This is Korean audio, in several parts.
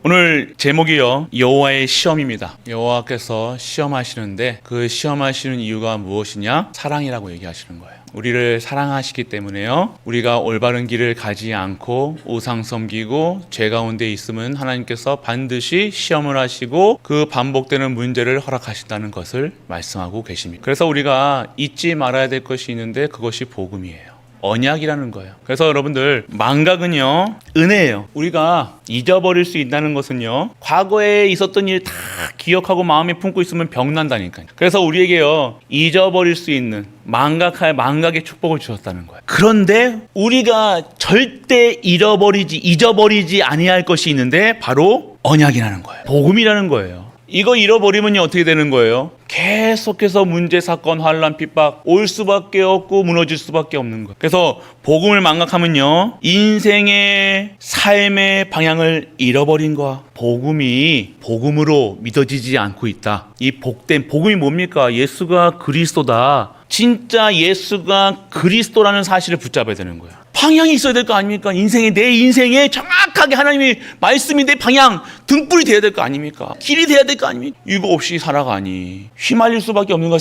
오늘 제목이요, 여호와의 시험입니다. 여호와께서 시험하시는데 그 시험하시는 이유가 무엇이냐? 사랑이라고 얘기하시는 거예요. 우리를 사랑하시기 때문에요, 우리가 올바른 길을 가지 않고 우상 섬기고 죄 가운데 있으면 하나님께서 반드시 시험을 하시고 그 반복되는 문제를 허락하신다는 것을 말씀하고 계십니다. 그래서 우리가 잊지 말아야 될 것이 있는데 그것이 복음이에요. 언약이라는 거예요. 그래서 여러분들, 망각은요, 은혜예요. 우리가 잊어버릴 수 있다는 것은요, 과거에 있었던 일 다 기억하고 마음에 품고 있으면 병난다니까요. 그래서 우리에게요, 잊어버릴 수 있는 망각의 축복을 주셨다는 거예요. 그런데 우리가 절대 잊어버리지 아니할 것이 있는데 바로 언약이라는 거예요. 복음이라는 거예요. 이거 잃어버리면요, 어떻게 되는 거예요? 계속해서 문제, 사건, 환난, 핍박 올 수밖에 없고 무너질 수밖에 없는 거예요. 그래서 복음을 망각하면요, 인생의 삶의 방향을 잃어버린 거야. 복음이 복음으로 믿어지지 않고 있다. 이 복된 복음이 뭡니까? 예수가 그리스도다. 진짜 예수가 그리스도라는 사실을 붙잡아야 되는 거예요. 방향이 있어야 될 거 아닙니까? 내 인생에 정확하게 하나님의 말씀이 내 방향, 등불이 돼야 될 거 아닙니까? 길이 돼야 될 거 아닙니까? 이거 없이 살아가니 휘말릴 수밖에 없는 거야.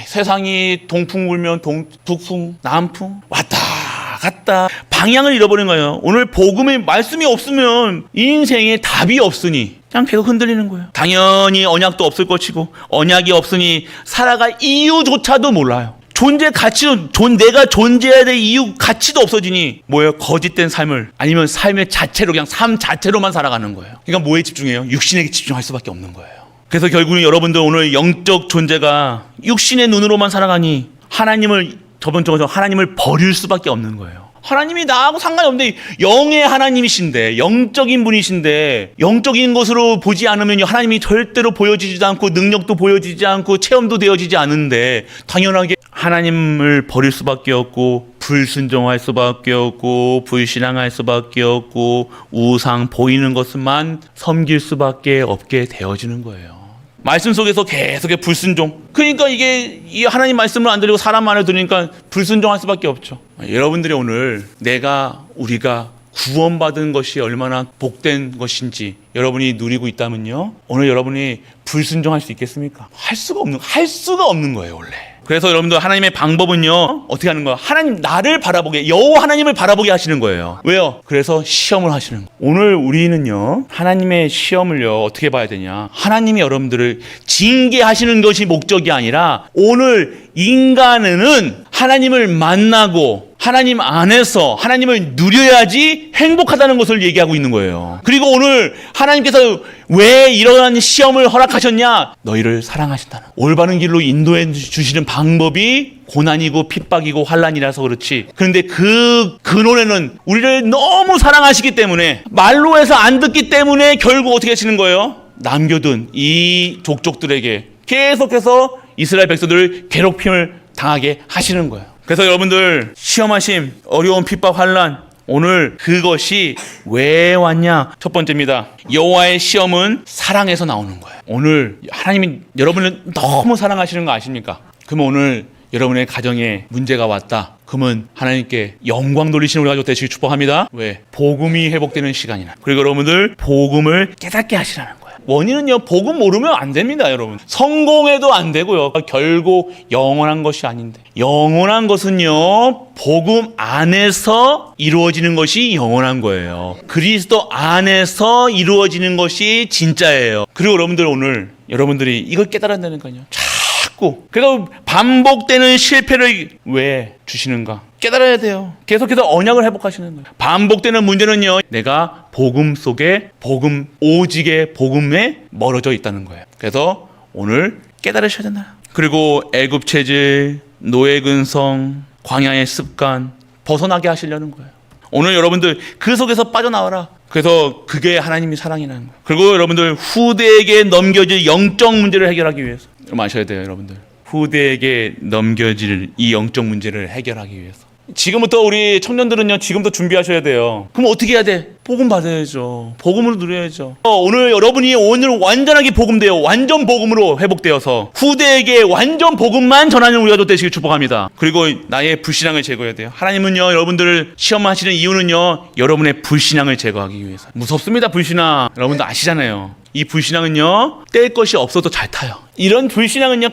세상이 동풍 불면 북풍, 남풍 왔다 갔다 방향을 잃어버린 거예요. 오늘 복음의 말씀이 없으면 인생에 답이 없으니 그냥 계속 흔들리는 거예요. 당연히 언약도 없을 것이고, 언약이 없으니 살아갈 이유조차도 몰라요. 존재 가치도, 내가 존재해야 될 이유 가치도 없어지니 뭐예요? 거짓된 삶을, 아니면 삶의 자체로, 그냥 삶 자체로만 살아가는 거예요. 그러니까 뭐에 집중해요? 육신에게 집중할 수밖에 없는 거예요. 그래서 결국은 여러분들, 오늘 영적 존재가 육신의 눈으로만 살아가니 저번주에 하나님을 버릴 수밖에 없는 거예요. 하나님이 나하고 상관이 없는데, 영의 하나님이신데, 영적인 분이신데, 영적인 것으로 보지 않으면 하나님이 절대로 보여지지도 않고, 능력도 보여지지 않고, 체험도 되어지지 않는데, 당연하게 하나님을 버릴 수밖에 없고, 불순종할 수밖에 없고, 불신앙할 수밖에 없고, 우상 보이는 것만 섬길 수밖에 없게 되어지는 거예요. 말씀 속에서 계속의 불순종. 그러니까 이게 이 하나님 말씀을 안 들리고 사람 말을 들으니까 불순종할 수밖에 없죠. 여러분들이 오늘 우리가 구원받은 것이 얼마나 복된 것인지 여러분이 누리고 있다면요, 오늘 여러분이 불순종할 수 있겠습니까? 할 수가 없는 거예요, 원래. 그래서 여러분들, 하나님의 방법은요, 어떻게 하는 거야? 나를 바라보게, 여호와 하나님을 바라보게 하시는 거예요. 왜요? 그래서 시험을 하시는 거예요. 오늘 우리는요, 하나님의 시험을요, 어떻게 봐야 되냐? 하나님이 여러분들을 징계하시는 것이 목적이 아니라, 오늘 인간은 하나님을 만나고 하나님 안에서 하나님을 누려야지 행복하다는 것을 얘기하고 있는 거예요. 그리고 오늘 하나님께서 왜 이러한 시험을 허락하셨냐? 너희를 사랑하신다는, 올바른 길로 인도해 주시는 방법이 고난이고 핍박이고 환난이라서 그렇지. 그런데 그 근원에는 우리를 너무 사랑하시기 때문에, 말로 해서 안 듣기 때문에 결국 어떻게 하시는 거예요? 남겨둔 이 족족들에게 계속해서 이스라엘 백성들을 괴롭힘을 당하게 하시는 거예요. 그래서 여러분들, 시험하심, 어려운 핍박, 환난, 오늘 그것이 왜 왔냐? 첫 번째입니다. 여호와의 시험은 사랑에서 나오는 거예요. 오늘 하나님이 여러분을 너무 사랑하시는 거 아십니까? 그러면 오늘 여러분의 가정에 문제가 왔다. 그러면 하나님께 영광 돌리시는 우리 가족 되시길 축복합니다. 왜? 복음이 회복되는 시간이나. 그리고 여러분들, 복음을 깨닫게 하시라는 거예요. 원인은요, 복음 모르면 안 됩니다, 여러분. 성공해도 안 되고요. 결국 영원한 것이 아닌데, 영원한 것은요, 복음 안에서 이루어지는 것이 영원한 거예요. 그리스도 안에서 이루어지는 것이 진짜예요. 그리고 여러분들, 오늘 여러분들이 이걸 깨달아야 되니까요. 그래서 반복되는 실패를 왜 주시는가 깨달아야 돼요. 계속해서 언약을 회복하시는 거예요. 반복되는 문제는요, 내가 복음 속에, 오직의 복음에 멀어져 있다는 거예요. 그래서 오늘 깨달으셔야 된다. 그리고 애굽 체질, 노예 근성, 광야의 습관 벗어나게 하시려는 거예요. 오늘 여러분들, 그 속에서 빠져나와라. 그래서 그게 하나님의 사랑이라는 거예요. 그리고 여러분들, 후대에게 넘겨질 영적 문제를 해결하기 위해서, 여러분 아셔야 돼요. 여러분들, 후대에게 넘겨질 이 영적 문제를 해결하기 위해서 지금부터 우리 청년들은요, 지금부터 준비하셔야 돼요. 그럼 어떻게 해야 돼? 복음 받아야죠. 복음으로 누려야죠. 오늘 여러분이 오늘 완전하게 복음되어 완전 복음으로 회복되어서 후대에게 완전 복음만 전하는 우리가 되시길 축복합니다. 그리고 나의 불신앙을 제거해야 돼요. 하나님은요, 여러분들을 시험하시는 이유는요, 여러분의 불신앙을 제거하기 위해서. 무섭습니다, 불신앙. 여러분도 아시잖아요. 이 불신앙은요, 뗄 것이 없어도 잘 타요. 이런 불신앙은요,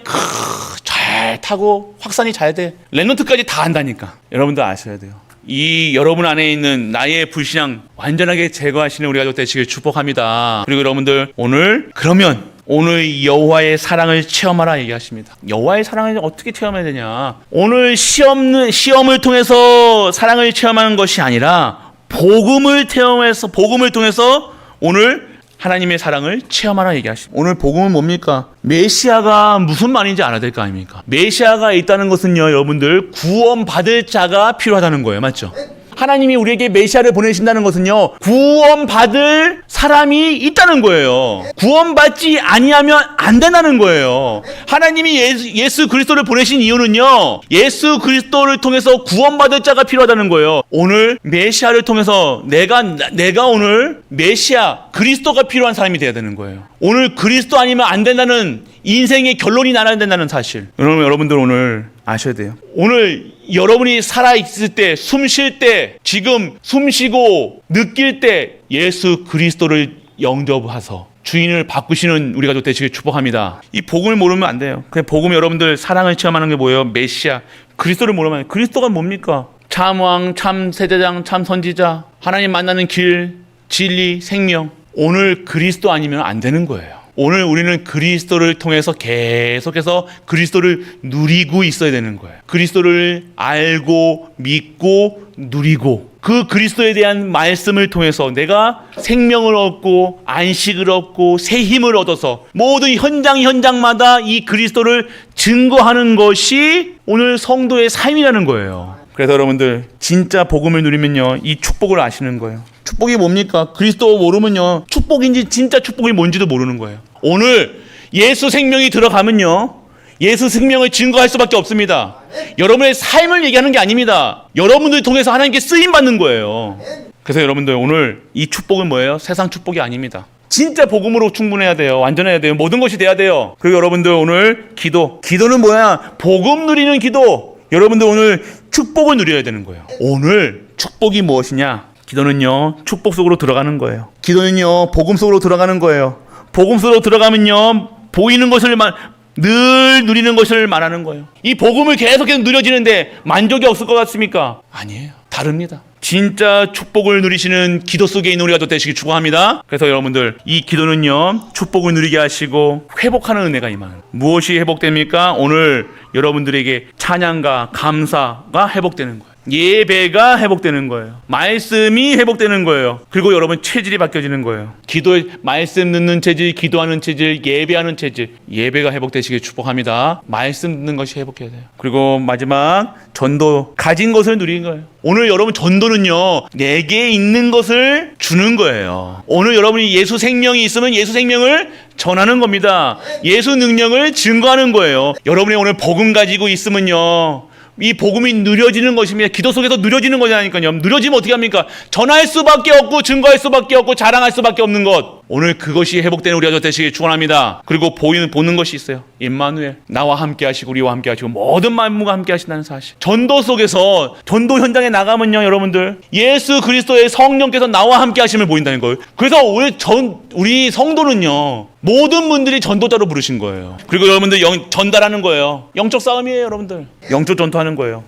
잘 타고 확산이 잘 돼. 랩노트까지 다 한다니까. 여러분도 아셔야 돼요. 이 여러분 안에 있는 나의 불신앙 완전하게 제거하시는 우리가 되시길 축복합니다. 그리고 여러분들 오늘 여호와의 사랑을 체험하라 얘기하십니다. 여호와의 사랑을 어떻게 체험해야 되냐? 오늘 시험을 통해서 사랑을 체험하는 것이 아니라 복음을 통해서 오늘 하나님의 사랑을 체험하라 얘기하십니다. 오늘 복음은 뭡니까? 메시아가 무슨 말인지 알아야 될 거 아닙니까? 메시아가 있다는 것은요, 여러분들 구원받을 자가 필요하다는 거예요. 맞죠? 하나님이 우리에게 메시아를 보내신다는 것은요, 구원받을 사람이 있다는 거예요. 구원받지 아니하면 안 된다는 거예요. 하나님이 예수 그리스도를 보내신 이유는요, 예수 그리스도를 통해서 구원받을 자가 필요하다는 거예요. 오늘 메시아를 통해서 내가 오늘 메시아 그리스도가 필요한 사람이 돼야 되는 거예요. 오늘 그리스도 아니면 안 된다는 인생의 결론이 나야 된다는 사실. 여러분들 오늘 아셔야 돼요. 오늘 여러분이 살아있을 때, 숨 쉴 때, 지금 숨 쉬고 느낄 때 예수 그리스도를 영접하셔서 주인을 바꾸시는 우리가 되시길 축복합니다. 이 복음을 모르면 안 돼요. 그냥 복음 여러분들 사랑을 체험하는 게 뭐예요? 메시아 그리스도를 모르면. 그리스도가 뭡니까? 참왕, 참 세대장, 참 선지자, 하나님 만나는 길, 진리, 생명. 오늘 그리스도 아니면 안 되는 거예요. 오늘 우리는 그리스도를 통해서 계속해서 그리스도를 누리고 있어야 되는 거예요. 그리스도를 알고 믿고 누리고 그 그리스도에 대한 말씀을 통해서 내가 생명을 얻고 안식을 얻고 새 힘을 얻어서 모든 현장마다 이 그리스도를 증거하는 것이 오늘 성도의 삶이라는 거예요. 그래서 여러분들 진짜 복음을 누리면요, 이 축복을 아시는 거예요. 축복이 뭡니까? 그리스도 모르면요, 축복인지 진짜 축복이 뭔지도 모르는 거예요. 오늘 예수 생명이 들어가면요, 예수 생명을 증거할 수밖에 없습니다. 여러분의 삶을 얘기하는 게 아닙니다. 여러분들 통해서 하나님께 쓰임 받는 거예요. 그래서 여러분들 오늘 이 축복은 뭐예요? 세상 축복이 아닙니다. 진짜 복음으로 충분해야 돼요. 완전해야 돼요. 모든 것이 돼야 돼요. 그리고 여러분들 오늘 기도는 뭐야? 복음 누리는 기도. 여러분들 오늘 축복을 누려야 되는 거예요. 오늘 축복이 무엇이냐? 기도는요, 축복 속으로 들어가는 거예요. 기도는요, 복음 속으로 들어가는 거예요. 복음 속으로 들어가면요, 보이는 것을 늘 누리는 것을 말하는 거예요. 이 복음을 계속해서 누려지는데 만족이 없을 것 같습니까? 아니에요. 다릅니다. 진짜 축복을 누리시는 기도 속에 있는 우리가 되시길 축복합니다. 그래서 여러분들 이 기도는요, 축복을 누리게 하시고 회복하는 은혜가 임하는. 무엇이 회복됩니까? 오늘 여러분들에게 찬양과 감사가 회복되는 거예요. 예배가 회복되는 거예요. 말씀이 회복되는 거예요. 그리고 여러분 체질이 바뀌어지는 거예요. 말씀 듣는 체질, 기도하는 체질, 예배하는 체질. 예배가 회복되시길 축복합니다. 말씀 듣는 것이 회복해야 돼요. 그리고 마지막 전도, 가진 것을 누리는 거예요. 오늘 여러분 전도는요, 내게 있는 것을 주는 거예요. 오늘 여러분이 예수 생명이 있으면 예수 생명을 전하는 겁니다. 예수 능력을 증거하는 거예요. 여러분이 오늘 복음 가지고 있으면요, 이 복음이 누려지는 것입니다. 기도 속에서 누려지는 거냐니까요. 누려지면 어떻게 합니까? 전할 수밖에 없고 증거할 수밖에 없고 자랑할 수밖에 없는 것. 오늘 그것이 회복되는 우리가 되시길 축원합니다. 그리고 보는 것이 있어요. 임마누엘, 나와 함께 하시고 우리와 함께 하시고 모든 만무가 함께 하신다는 사실. 전도 속에서 전도 현장에 나가면요, 여러분들 예수 그리스도의 성령께서 나와 함께 하심을 보인다는 거예요. 그래서 우리 성도는요, 모든 분들이 전도자로 부르신 거예요. 그리고 여러분들 전달하는 거예요. 영적 싸움이에요, 여러분들. 영적 전투하는 거예요.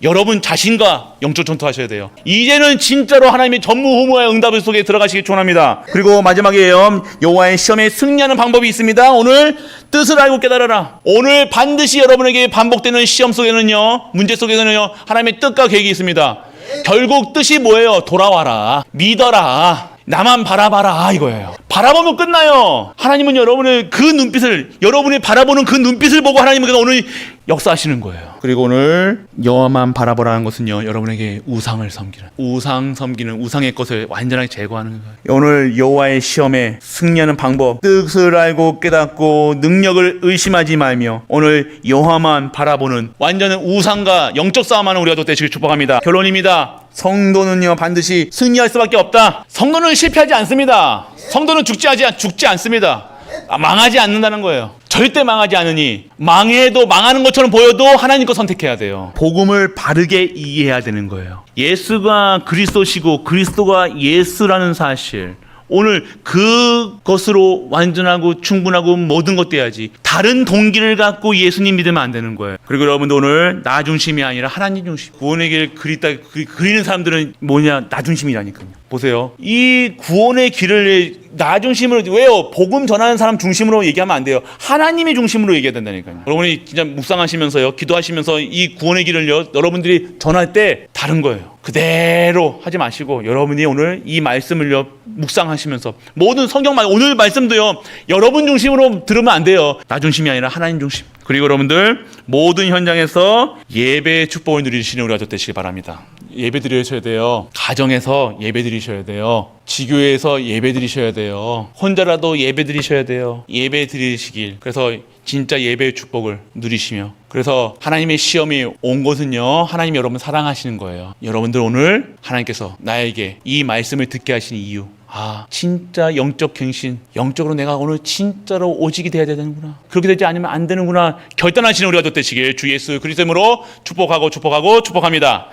여러분 자신과 영적 전투하셔야 돼요. 이제는 진짜로 하나님의 전무후무의 응답 속에 들어가시길 축원합니다. 그리고 마지막이에요. 여호와의 시험에 승리하는 방법이 있습니다. 오늘 뜻을 알고 깨달아라. 오늘 반드시 여러분에게 반복되는 시험 속에는요, 문제 속에는요, 하나님의 뜻과 계획이 있습니다. 결국 뜻이 뭐예요? 돌아와라, 믿어라, 나만 바라봐라 이거예요. 바라보면 끝나요. 하나님은 여러분의 그 눈빛을, 여러분이 바라보는 그 눈빛을 보고 하나님은 오늘 역사하시는 거예요. 그리고 오늘 여호와만 바라보라는 것은요, 여러분에게 우상을 섬기는, 우상 섬기는, 우상의 것을 완전하게 제거하는 거예요. 오늘 여호와의 시험에 승리하는 방법, 뜻을 알고 깨닫고 능력을 의심하지 말며 오늘 여호와만 바라보는 완전한 우상과 영적 싸움하는 우리가 되시길 축복합니다. 결론입니다. 성도는요 반드시 승리할 수밖에 없다. 성도는 실패하지 않습니다. 성도는 죽지 않습니다. 망하지 않는다는 거예요. 절대 망하지 않으니 망해도 망하는 것처럼 보여도 하나님 거 선택해야 돼요. 복음을 바르게 이해해야 되는 거예요. 예수가 그리스도시고 그리스도가 예수라는 사실, 오늘 그것으로 완전하고 충분하고 모든 것 돼야지. 다른 동기를 갖고 예수님 믿으면 안 되는 거예요. 그리고 여러분도 오늘 나 중심이 아니라 하나님 중심. 구원의 길 그리는 사람들은 뭐냐? 나 중심이라니까요. 보세요. 이 구원의 길을 나 중심으로, 왜요? 복음 전하는 사람 중심으로 얘기하면 안 돼요. 하나님의 중심으로 얘기해야 된다니까요. 여러분이 진짜 묵상하시면서요, 기도하시면서 이 구원의 길을요, 여러분들이 전할 때 다른 거예요. 그대로 하지 마시고 여러분이 오늘 이 말씀을요 묵상하시면서 모든 성경만, 오늘 말씀도요 여러분 중심으로 들으면 안 돼요. 나 중심이 아니라 하나님 중심. 그리고 여러분들 모든 현장에서 예배의 축복을 누리시는 우리가 되시기 바랍니다. 예배 드리셔야 돼요. 가정에서 예배 드리셔야 돼요. 지교회에서 예배 드리셔야 돼요. 혼자라도 예배 드리셔야 돼요. 예배 드리시길. 그래서 진짜 예배의 축복을 누리시며, 그래서 하나님의 시험이 온 것은요 하나님이 여러분 사랑하시는 거예요. 여러분들 오늘 하나님께서 나에게 이 말씀을 듣게 하신 이유, 진짜 영적 갱신, 영적으로 내가 오늘 진짜로 오직이 돼야 되는구나, 그렇게 되지 않으면 안 되는구나 결단하시는 우리가 되시길 주 예수 그리스도 이름으로 축복합니다.